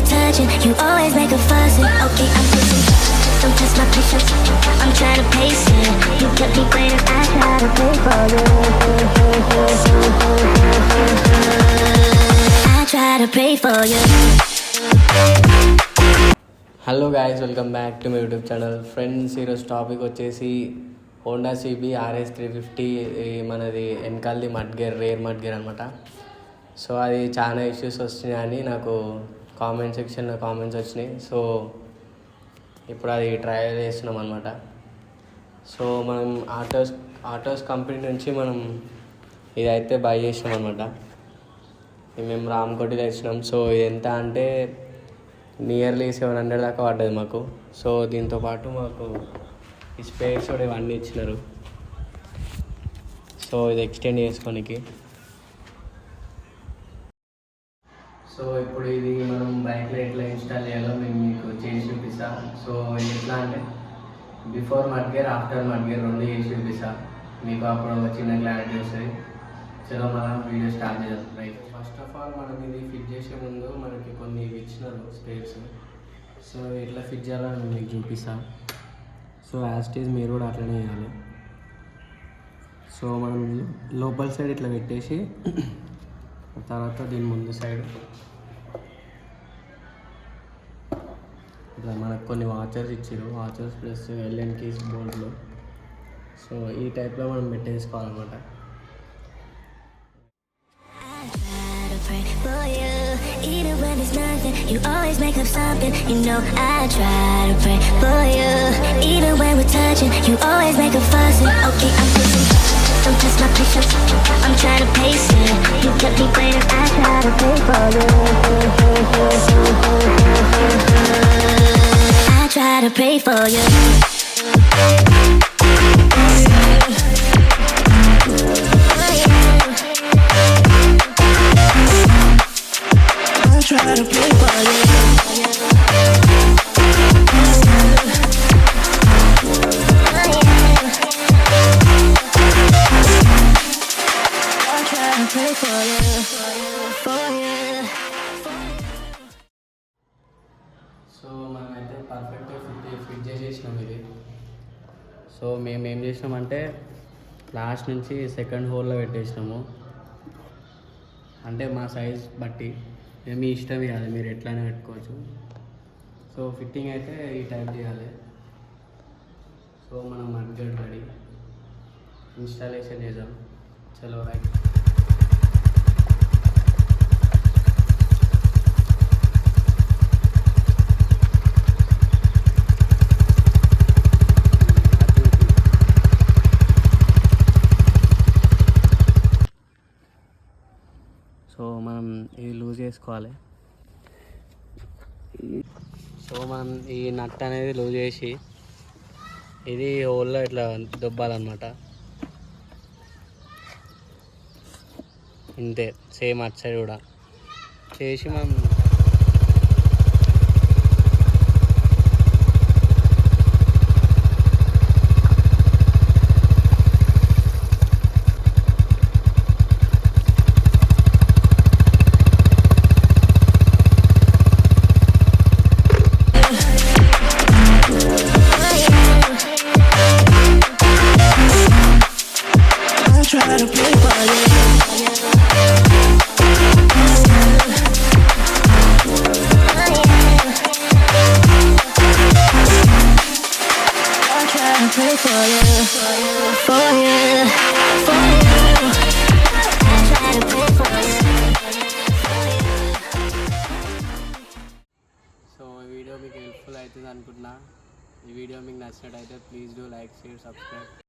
we're touching, you always make a fuss. Okay, I'm pushing. Don't test my patience. I'm trying to pace it. You kept me waiting. I try to pay for you. I try to pray for you. Hello guys, welcome back to my YouTube channel. Friends, ఈరోజు topic వచ్చేసి Honda CB RS350 మనది వెనకాలది మడ్గేర్, rare మడ్గేర్ అనమాట. So అది చాలా issues వస్తున్నాయని నాకు comment సెక్షన్లో comments వచ్చినాయి. సో ఇప్పుడు అది ట్రయల్ చేస్తున్నాం అనమాట. సో మనం ఆటోస్ కంపెనీ నుంచి మనం ఇదైతే బై చేసినాం అనమాట. మేము రామకోటి తెచ్చినాం. సో ఇది ఎంత అంటే నియర్లీ 700 దాకా పడ్డది మాకు. సో దీంతోపాటు మాకు ఈ స్పేస్ కూడా ఇవన్నీ ఇచ్చినారు. సో ఇది ఎక్స్టెండ్ చేసుకోనికి. సో ఇప్పుడు ఇది మనం బైక్లో ఎట్లా ఇన్స్టాల్ చేయాలో మేము మీకు చేసి చూపిస్తాం. సో ఎట్లా అంటే బిఫోర్ మడ్గేర్, ఆఫ్టర్ మడ్గేర్ రెండు చేసి చూపిస్తాం మీకు. అప్పుడు ఒక చిన్న క్లారిటీ వస్తుంది. చలో మనం వీడియో స్టార్ట్ చేద్దాం. రైట్, ఫస్ట్ ఆఫ్ ఆల్ మనం ఇది ఫిట్ చేసే ముందు మనకి కొన్ని ఇచ్చినారు స్పేర్స్. సో ఎట్లా ఫిట్ చేయాలో నేను మీకు చూపిస్తాను. సో యాజ్ ఇట్ ఈజ్ మీరు కూడా అట్లనే చేయాలి. సో మనం లోపల సైడ్ ఇట్లా పెట్టేసి తర్వాత దీని ముందు సైడ్ ఇట్లా మనకు కొన్ని వాచర్స్ ఇచ్చారు. వాచర్స్ ప్లస్ LN కీస్ బోర్డులు. సో ఈ టైప్లో మనం పెట్టేసుకోవాలన్నమాట. Even when there's nothing, you always make up something. You know I try to pray for you. Even when we're touching, you always make a fuss. Okay, I'm pushing. Don't test my patience. I'm trying to pace it. You kept me waiting. I try to pray for you. I try to pray for you. Try to play for you. I try to play for you, for you. So మనమైతే పర్ఫెక్ట్గా fit చేసేసినాం ఇది. So మేము ఏం చేసినామంటే last నుంచి second హోల్లో పెట్టేసినాము. అంటే మా size బట్టి మీ ఇష్టం కాదు, మీరు ఎట్లయినా పెట్టుకోవచ్చు. సో ఫిట్టింగ్ అయితే ఈ టైప్ చేయాలి. సో మనం మడ్గడ్ రెడీ, ఇన్స్టాలేషన్ చేద్దాం. చలో రైట్. సో మనం ఇది లూజ్ చేసుకోవాలి. సో మనం ఈ నట్ అనేది లూజ్ చేసి ఇది హోల్లో ఇట్లా దొబ్బాలన్నమాట. ఇంతే, సేమ్ అటు సైడ్ కూడా చేసి మనం try to play for you. I try to play for you, for you, for you. I try to play for you. So ఈ వీడియో మీకు హెల్ప్ఫుల్ అవుతుంది అనుకుంటున్నా. ఈ వీడియో మీకు నచ్చినట్టయితే please do like, share, subscribe.